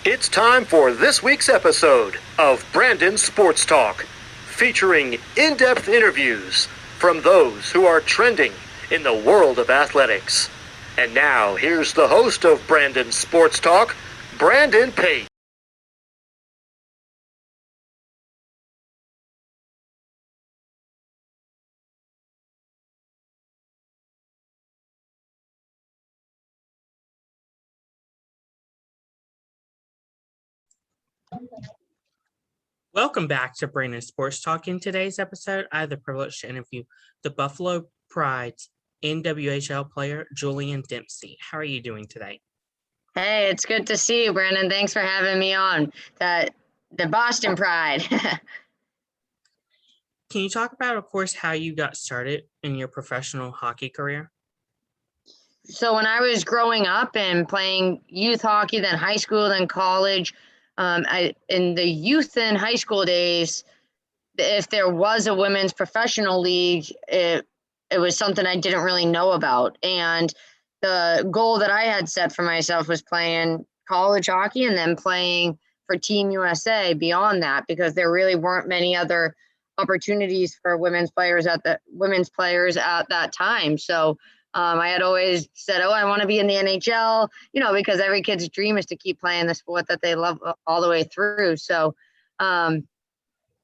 It's time for this week's episode of Brandon Sports Talk, featuring in-depth interviews from those who are trending in the world of athletics. And now, here's the host of Brandon Sports Talk, Brandon Pate. Welcome back to Brandon Sports Talk. In today's episode, I have the privilege to interview the Buffalo Pride's NWHL player, Jillian Dempsey. How are you doing today? Hey, it's good to see you, Brandon. Thanks for having me on the Boston Pride. Can you talk about, of course, how you got started in your professional hockey career? So when I was growing up and playing youth hockey, then high school, then college, in the youth and high school days, if there was a women's professional league, it was something I didn't really know about. And the goal that I had set for myself was playing college hockey and then playing for Team USA beyond that, because there really weren't many other opportunities for women's players at that time. So I had always said, I want to be in the NHL, because every kid's dream is to keep playing the sport that they love all the way through. So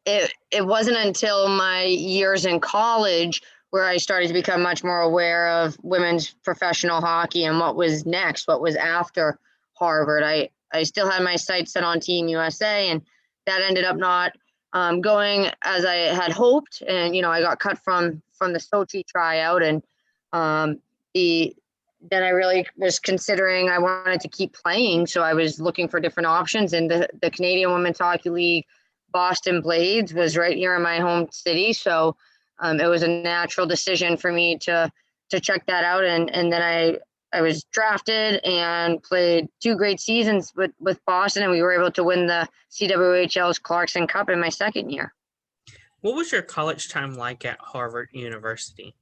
it wasn't until my years in college where I started to become much more aware of women's professional hockey and what was next, what was after Harvard. I still had my sights set on Team USA, and that ended up not going as I had hoped. And, I got cut from the Sochi tryout, and then I really was considering I wanted to keep playing. So I was looking for different options, and the Canadian Women's Hockey League Boston Blades was right here in my home city. So it was a natural decision for me to check that out. And then I was drafted and played 2 great seasons with Boston, and we were able to win the CWHL's Clarkson Cup in my second year. What was your college time like at Harvard University?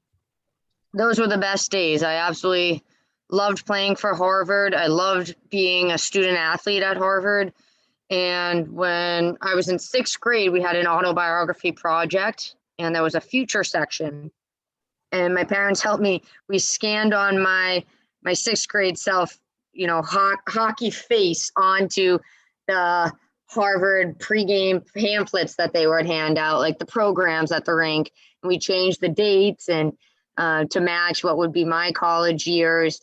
Those were the best days. I absolutely loved playing for Harvard. I loved being a student athlete at Harvard. And when I was in 6th grade, we had an autobiography project, and there was a future section. And my parents helped me. We scanned on my 6th grade self, hockey face onto the Harvard pregame pamphlets that they would hand out, like the programs at the rink. And we changed the dates and to match what would be my college years.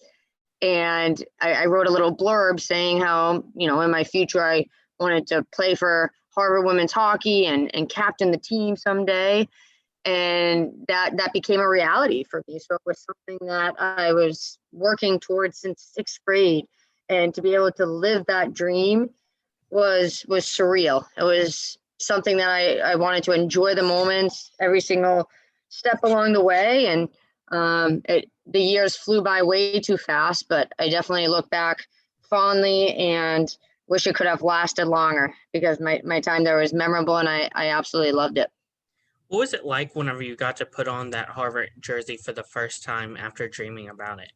And I wrote a little blurb saying how, in my future, I wanted to play for Harvard women's hockey and captain the team someday. And that became a reality for me. So it was something that I was working towards since 6th grade. And to be able to live that dream was surreal. It was something that I wanted to enjoy the moments, every single step along the way. And the years flew by way too fast, but I definitely look back fondly and wish it could have lasted longer, because my time there was memorable, and I absolutely loved it. What was it like whenever you got to put on that Harvard jersey for the first time after dreaming about it?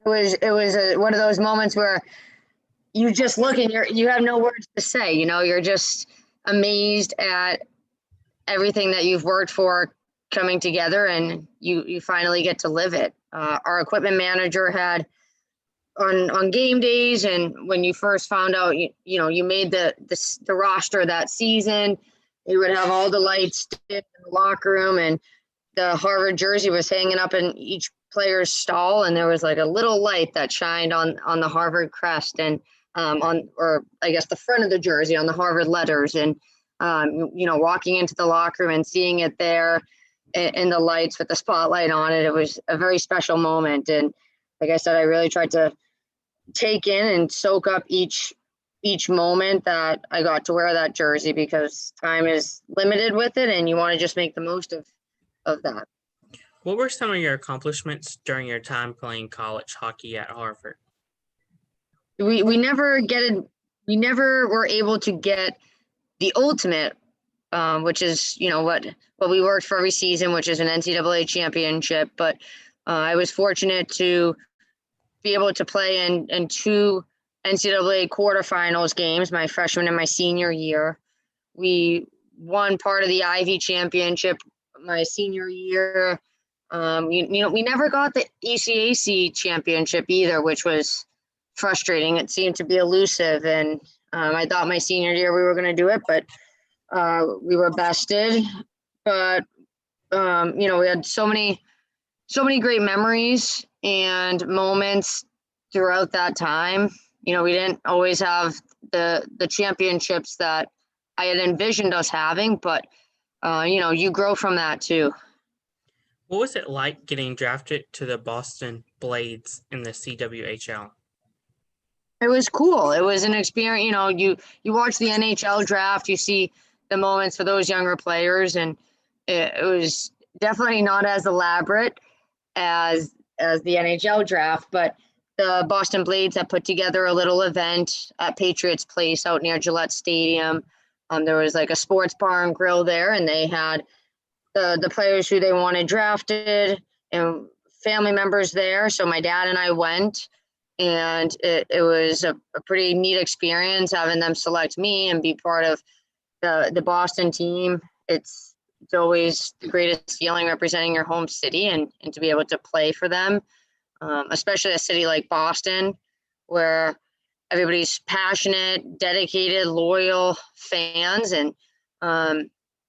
It was one of those moments where you just look and you have no words to say. You're just amazed at everything that you've worked for coming together, and you finally get to live it. Our equipment manager had on game days, and when you first found out you made the roster that season, he would have all the lights dim in the locker room, and the Harvard jersey was hanging up in each player's stall, and there was like a little light that shined on the Harvard crest and or I guess the front of the jersey on the Harvard letters. And walking into the locker room and seeing it there in the lights with the spotlight on it, it was a very special moment. And like I said, I really tried to take in and soak up each moment that I got to wear that jersey, because time is limited with it, and you want to just make the most of that. What were some of your accomplishments during your time playing college hockey at Harvard? We never were able to get the ultimate, which is what we worked for every season, which is an NCAA championship. But I was fortunate to be able to play in 2 NCAA quarterfinals games my freshman and my senior year. We won part of the Ivy championship my senior year. We never got the ECAC championship either, which was frustrating. It seemed to be elusive, and I thought my senior year we were going to do it, but we were bested. But we had so many great memories and moments throughout that time. We didn't always have the championships that I had envisioned us having, but you grow from that too. What was it like getting drafted to the Boston Blades in the CWHL? It was cool. It was an experience. You watch the NHL draft, you see the moments for those younger players, and it was definitely not as elaborate as the NHL draft, but the Boston Blades had put together a little event at Patriots Place out near Gillette Stadium. There was like a sports bar and grill there, and they had the players who they wanted drafted and family members there. So my dad and I went, and it was a pretty neat experience having them select me and be part of the Boston team. It's always the greatest feeling representing your home city and to be able to play for them, especially a city like Boston, where everybody's passionate, dedicated, loyal fans. And,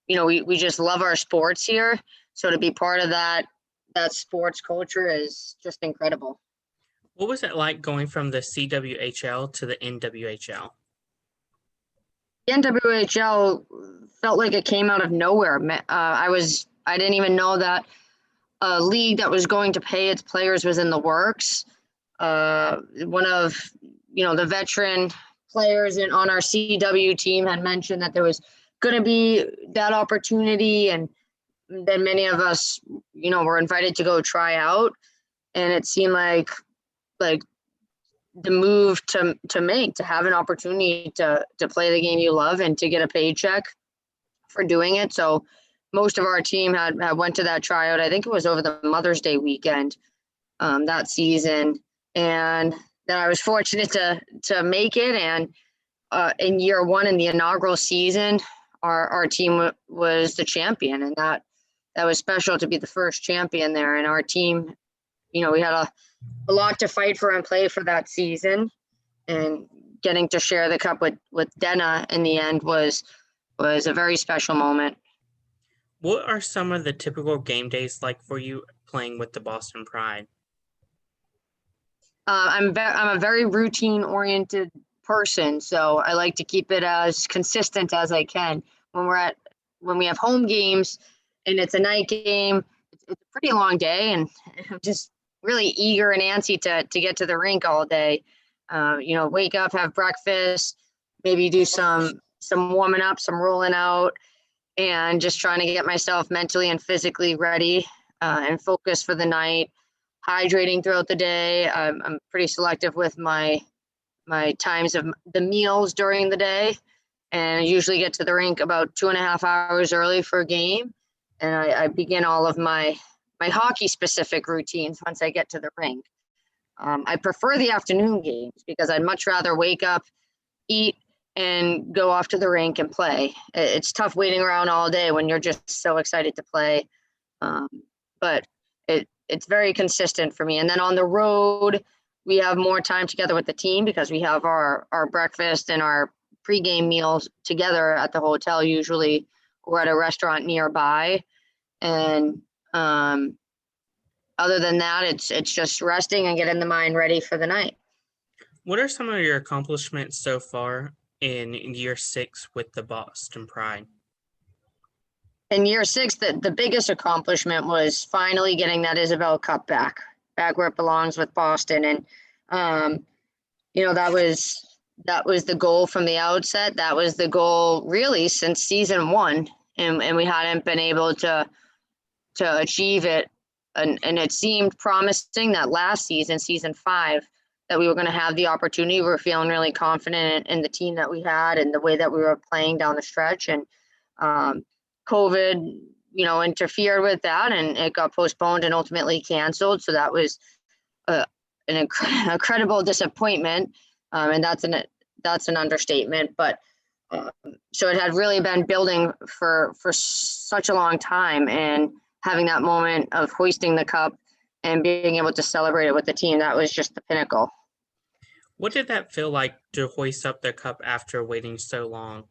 we just love our sports here. So to be part of that sports culture is just incredible. What was it like going from the CWHL to the NWHL? The NWHL felt like it came out of nowhere. I didn't even know that a league that was going to pay its players was in the works. One of the veteran players on our CW team had mentioned that there was going to be that opportunity, and then many of us were invited to go try out, and it seemed like the move to make, to have an opportunity to play the game you love and to get a paycheck for doing it. So most of our team had went to that tryout. I think it was over the Mother's Day weekend that season, and then I was fortunate to make it. And in year one, in the inaugural season, our team was the champion, and that was special to be the first champion there. And our team, we had a lot to fight for and play for that season, and getting to share the cup with Dena in the end was a very special moment. What are some of the typical game days like for you playing with the Boston Pride? I'm a very routine oriented person, so I like to keep it as consistent as I can. When we have home games and it's a night game, it's a pretty long day, and I'm just really eager and antsy to get to the rink all day. Wake up, have breakfast, maybe do some warming up, some rolling out, and just trying to get myself mentally and physically ready and focused for the night. Hydrating throughout the day. I'm pretty selective with my times of the meals during the day, and I usually get to the rink about 2.5 hours early for a game, and I begin all of my hockey specific routines once I get to the rink. I prefer the afternoon games because I'd much rather wake up, eat, and go off to the rink and play. It's tough waiting around all day when you're just so excited to play, but it's very consistent for me. And then on the road, we have more time together with the team because we have our breakfast and our pregame meals together at the hotel usually, or at a restaurant nearby. And other than that, it's just resting and getting the mind ready for the night. What are some of your accomplishments so far in year 6 with the Boston Pride? In year 6, the biggest accomplishment was finally getting that Isobel Cup back where it belongs with Boston. And, that was the goal from the outset. That was the goal really since season 1. And we hadn't been able to achieve it. And it seemed promising that last season, season 5, that we were going to have the opportunity. We were feeling really confident in the team that we had and the way that we were playing down the stretch. And, COVID, interfered with that, and it got postponed and ultimately canceled. So that was an incredible disappointment And that's an understatement. But so it had really been building for such a long time, and having that moment of hoisting the cup and being able to celebrate it with the team, that was just the pinnacle. What did that feel like to hoist up the cup after waiting so long?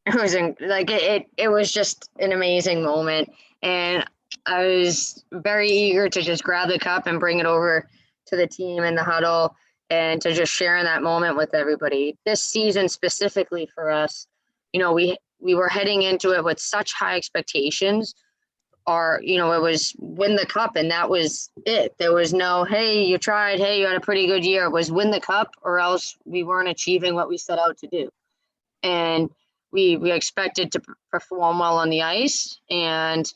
It was it was just an amazing moment, and I was very eager to just grab the cup and bring it over to the team in the huddle, and to just share in that moment with everybody. This season specifically for us, we were heading into it with such high expectations. It was win the cup, and that was it. There was no, hey, you tried, hey, you had a pretty good year. It was win the cup, or else we weren't achieving what we set out to do. And we expected to perform well on the ice, and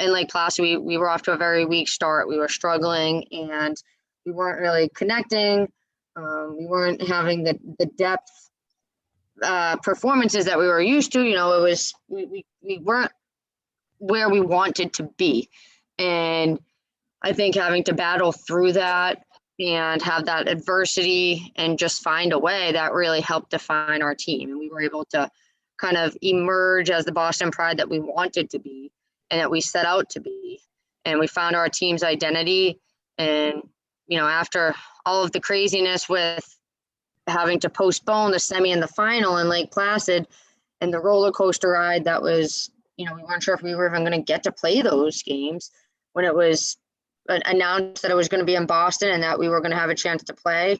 in Lake Placid, we were off to a very weak start. We were struggling, and we weren't really connecting. We weren't having the depth performances that we were used to. It was we weren't where we wanted to be, and I think having to battle through that and have that adversity and just find a way, that really helped define our team, and we were able to kind of emerge as the Boston Pride that we wanted to be and that we set out to be. And we found our team's identity. And, after all of the craziness with having to postpone the semi and the final in Lake Placid and the roller coaster ride that was, we weren't sure if we were even going to get to play those games. When it was announced that it was going to be in Boston and that we were going to have a chance to play,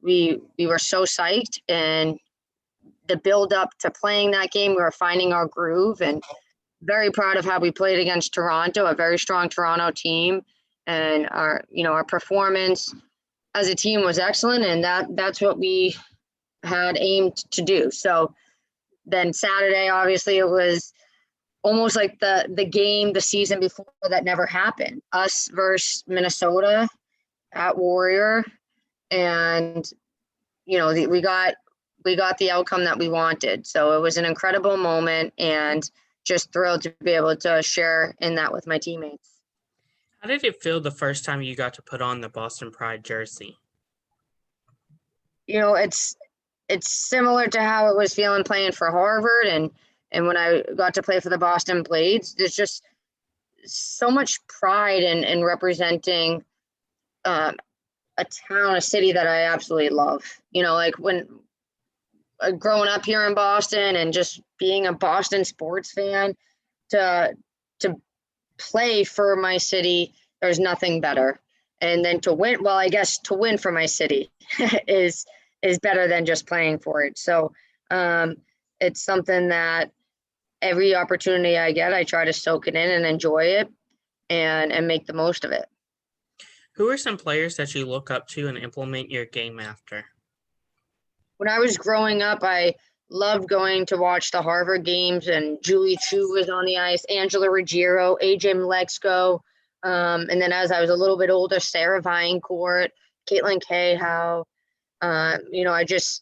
we were so psyched. And the build up to playing that game, we were finding our groove, and very proud of how we played against Toronto, a very strong Toronto team. And our performance as a team was excellent, and that's what we had aimed to do. So then Saturday, obviously, it was almost like the season before that never happened. Us versus Minnesota at Warrior, and we got the outcome that we wanted. So it was an incredible moment, and just thrilled to be able to share in that with my teammates. How did it feel the first time you got to put on the Boston Pride jersey? It's similar to how it was feeling playing for Harvard, and when I got to play for the Boston Blades. There's just so much pride in representing a town, a city that I absolutely love. Like when growing up here in Boston and just being a Boston sports fan, to play for my city, there's nothing better. And then to win, well, I guess to win for my city is better than just playing for it. So it's something that every opportunity I get, I try to soak it in and enjoy it and make the most of it. Who are some players that you look up to and implement your game after? When I was growing up, I loved going to watch the Harvard games, and Julie Chu was on the ice, Angela Ruggiero, AJ Mlexko. And then as I was a little bit older, Sarah Vinecourt, Caitlin Cahow. I just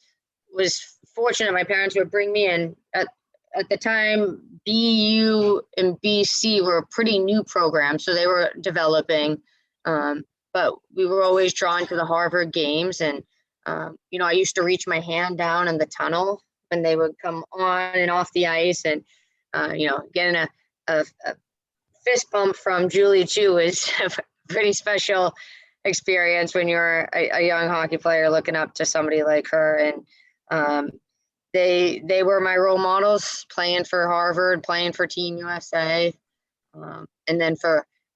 was fortunate. My parents would bring me in. At the time, BU and BC were pretty new programs, so they were developing. But we were always drawn to the Harvard games. And, I used to reach my hand down in the tunnel when they would come on and off the ice. And, getting a fist bump from Julie Chu is a pretty special experience when you're a young hockey player looking up to somebody like her. And they were my role models, playing for Harvard, playing for Team USA. And then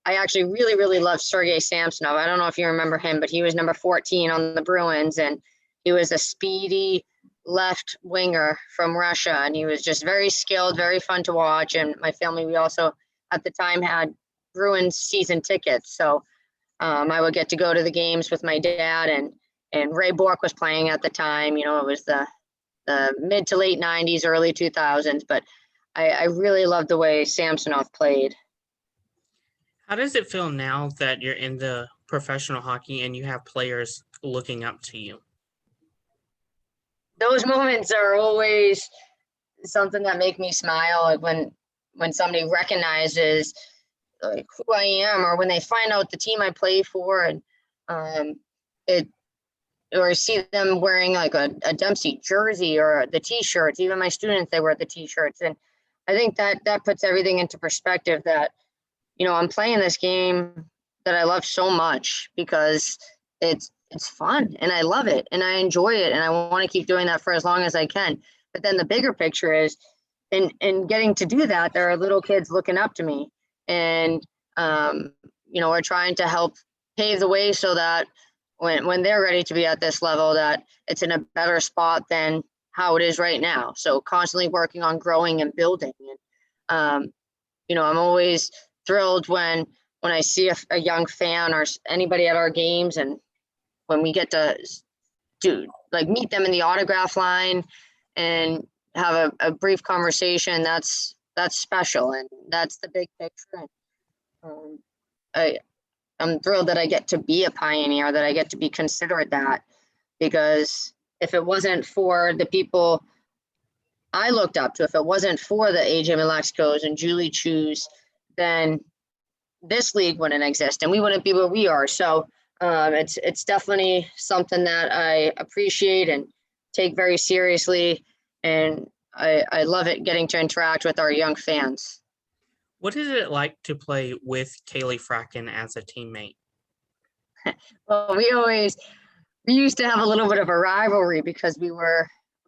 I actually really, really loved Sergei Samsonov. I don't know if you remember him, but he was number 14 on the Bruins, and he was a speedy left winger from Russia, and he was just very skilled, very fun to watch. And my family, we also at the time had Bruins season tickets, so I would get to go to the games with my dad, and Ray Bourque was playing at the time. It was the mid to late 90s, early 2000s, but I really loved the way Samsonov played. How does it feel now that you're in the professional hockey and you have players looking up to you? Those moments are always something that make me smile. Like when somebody recognizes like who I am, or when they find out the team I play for, and or see them wearing like a Dempsey jersey or the t-shirts. Even my students, they wear the t-shirts. And I think that puts everything into perspective that, I'm playing this game that I love so much because it's fun and I love it and I enjoy it. And I want to keep doing that for as long as I can. But then the bigger picture is in getting to do that, there are little kids looking up to me, and, we're trying to help pave the way so that when they're ready to be at this level, that it's in a better spot than how it is right now. So constantly working on growing and building. And, I'm always thrilled when I see a young fan or anybody at our games, and when we get to meet them in the autograph line and have a brief conversation, that's special. And that's the big picture. I'm thrilled that I get to be a pioneer, that I get to be considered that, because if it wasn't for the people I looked up to, if it wasn't for the AJ Milexkos and Julie Chews, then this league wouldn't exist and we wouldn't be where we are. So it's definitely something that I appreciate and take very seriously. And I love it getting to interact with our young fans. What is it like to play with Kaylie Ferguson as a teammate? Well, we used to have a little bit of a rivalry because we were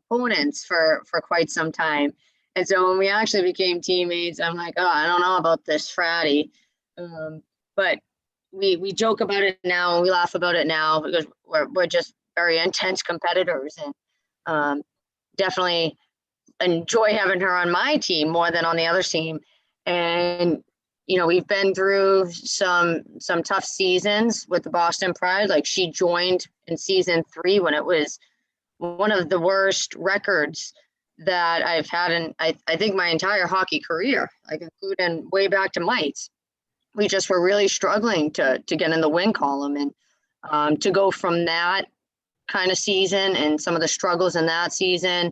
opponents for quite some time. And so when we actually became teammates, I'm like, oh, I don't know about this fratty. But we joke about it now and we laugh about it now because we're just very intense competitors, and definitely enjoy having her on my team more than on the other team. And we've been through some tough seasons with the Boston Pride. Like, she joined in season 3 when it was one of the worst records that I've had in I think my entire hockey career, like including way back to mites. We just were really struggling to get in the win column, and to go from that kind of season and some of the struggles in that season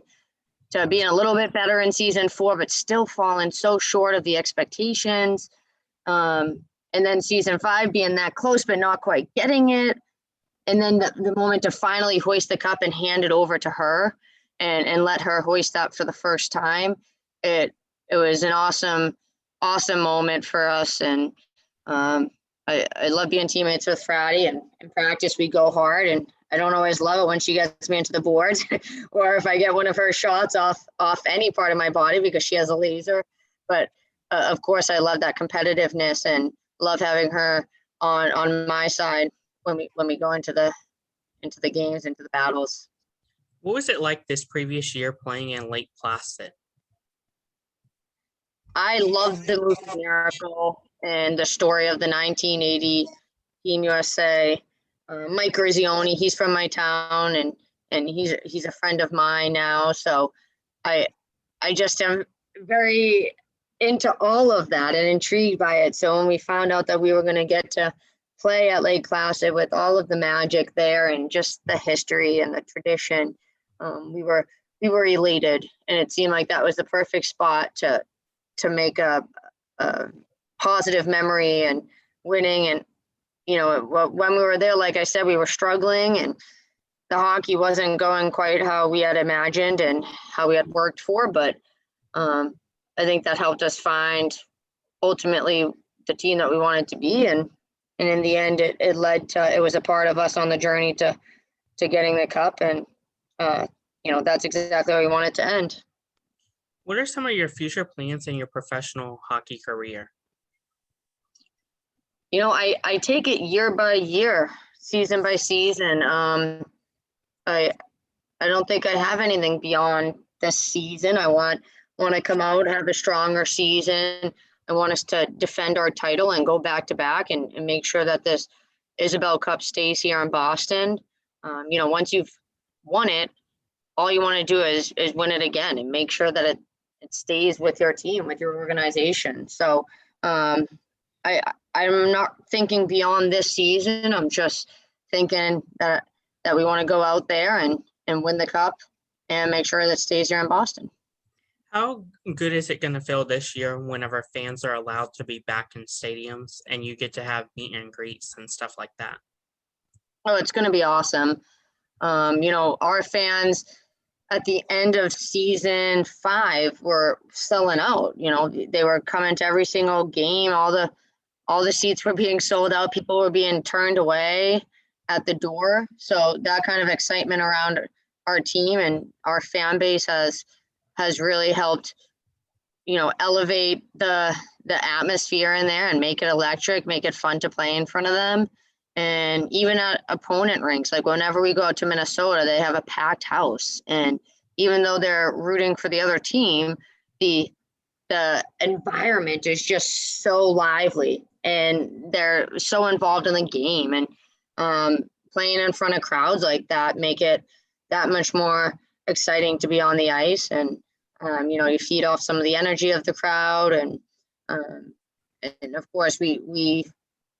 to being a little bit better in season 4, but still falling so short of the expectations. And then season 5 being that close, but not quite getting it. And then the moment to finally hoist the cup and hand it over to her and let her hoist up for the first time. It was an awesome moment for us. And I love being teammates with Fratty, and in practice we go hard, and I don't always love it when she gets me into the boards or if I get one of her shots off any part of my body because she has a laser. But of course I love that competitiveness and love having her on my side when we go into the games, into the battles. What was it like this previous year playing in Lake Placid? I love the movie Miracle and the story of the 1980 Team USA. Mike Grizioni, he's from my town, and he's a friend of mine now. So I just am very into all of that and intrigued by it. So when we found out that we were going to get to play at Lake Placid with all of the magic there and just the history and the tradition, we were elated, and it seemed like that was the perfect spot to make a positive memory and winning. And when we were there, like I said, we were struggling and the hockey wasn't going quite how we had imagined and how we had worked for, but I think that helped us find ultimately the team that we wanted to be. And in the end, it led to, it was a part of us on the journey to getting the cup. And that's exactly how we want it to end. What are some of your future plans in your professional hockey career? I take it year by year, season by season. I don't think I have anything beyond this season. I want to come out, have a stronger season. I want us to defend our title and go back to back and make sure that this Isobel Cup stays here in Boston. Once you've won it, all you want to do is win it again and make sure that it stays with your team, with your organization. So I'm not thinking beyond this season. I'm just thinking that we want to go out there and win the cup and make sure that it stays here in Boston. How good is it going to feel this year whenever fans are allowed to be back in stadiums and you get to have meet and greets and stuff like that? Oh, it's going to be awesome. Our fans at the end of season 5 were selling out. They were coming to every single game. All the seats were being sold out. People were being turned away at the door. So that kind of excitement around our team and our fan base has really helped, elevate the atmosphere in there and make it electric, make it fun to play in front of them. And even at opponent rinks, like whenever we go out to Minnesota, they have a packed house. And even though they're rooting for the other team, the environment is just so lively and they're so involved in the game. And playing in front of crowds like that make it that much more exciting to be on the ice. And, you feed off some of the energy of the crowd. And of course, we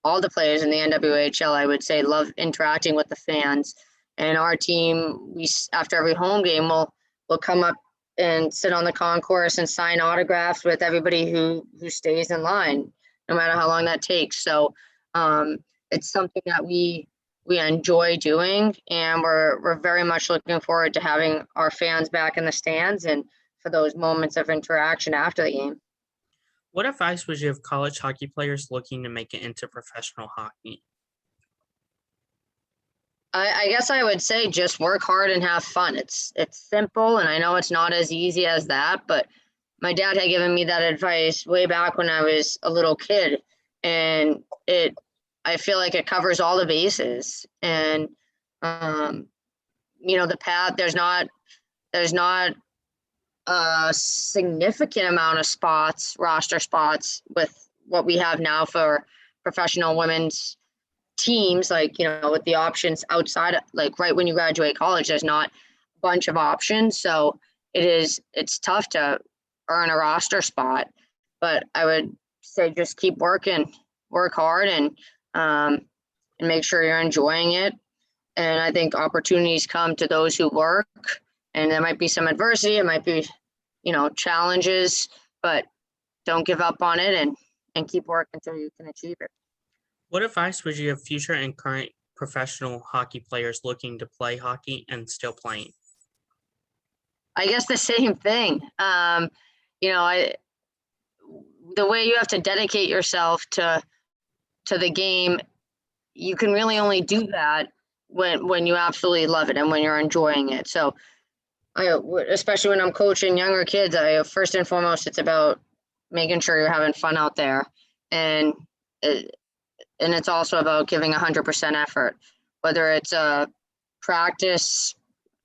all the players in the NWHL, I would say, love interacting with the fans. And our team, after every home game, we'll come up and sit on the concourse and sign autographs with everybody who stays in line, no matter how long that takes. So it's something that we enjoy doing, and we're very much looking forward to having our fans back in the stands and for those moments of interaction after the game. What advice would you give college hockey players looking to make it into professional hockey? I guess I would say just work hard and have fun. It's simple, and I know it's not as easy as that, but my dad had given me that advice way back when I was a little kid, and I feel like it covers all the bases. And the path, there's not a significant amount of roster spots with what we have now for professional women's teams, with the options outside, like right when you graduate college, there's not a bunch of options. So it's tough to earn a roster spot, but I would say just keep working, work hard, and make sure you're enjoying it. And I think opportunities come to those who work, and there might be some adversity, it might be, challenges, but don't give up on it and keep working until you can achieve it. What advice would you give future and current professional hockey players looking to play hockey and still playing? I guess the same thing. The way you have to dedicate yourself to the game, you can really only do that when you absolutely love it and when you're enjoying it. So especially when I'm coaching younger kids, first and foremost, it's about making sure you're having fun out there. And it's also about giving 100% effort, whether it's a practice,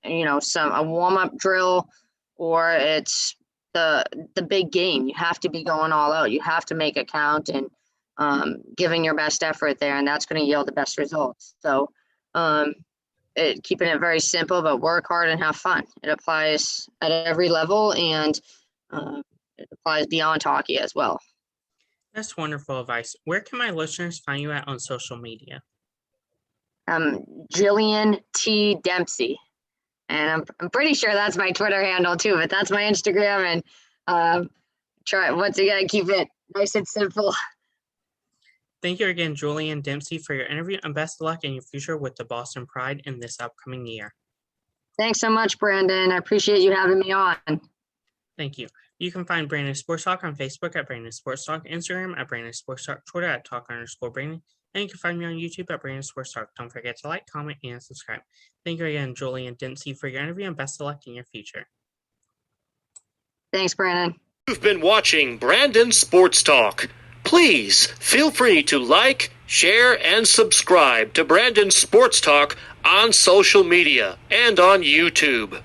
a warm-up drill, or it's the big game. You have to be going all out. You have to make it count and giving your best effort there, and that's going to yield the best results. So keeping it very simple, but work hard and have fun. It applies at every level, and it applies beyond hockey as well. That's wonderful advice. Where can my listeners find you at on social media? Jillian T. Dempsey. And I'm pretty sure that's my Twitter handle too, but that's my Instagram. And once again, keep it nice and simple. Thank you again, Jillian Dempsey, for your interview, and best of luck in your future with the Boston Pride in this upcoming year. Thanks so much, Brandon. I appreciate you having me on. Thank you. You can find Brandon Sports Talk on Facebook at Brandon Sports Talk, Instagram at Brandon Sports Talk, Twitter at Talk_Brandon, and you can find me on YouTube at Brandon Sports Talk. Don't forget to like, comment, and subscribe. Thank you again, Jillian Dempsey, for your interview, and best of luck in your future. Thanks, Brandon. You've been watching Brandon Sports Talk. Please feel free to like, share, and subscribe to Brandon Sports Talk on social media and on YouTube.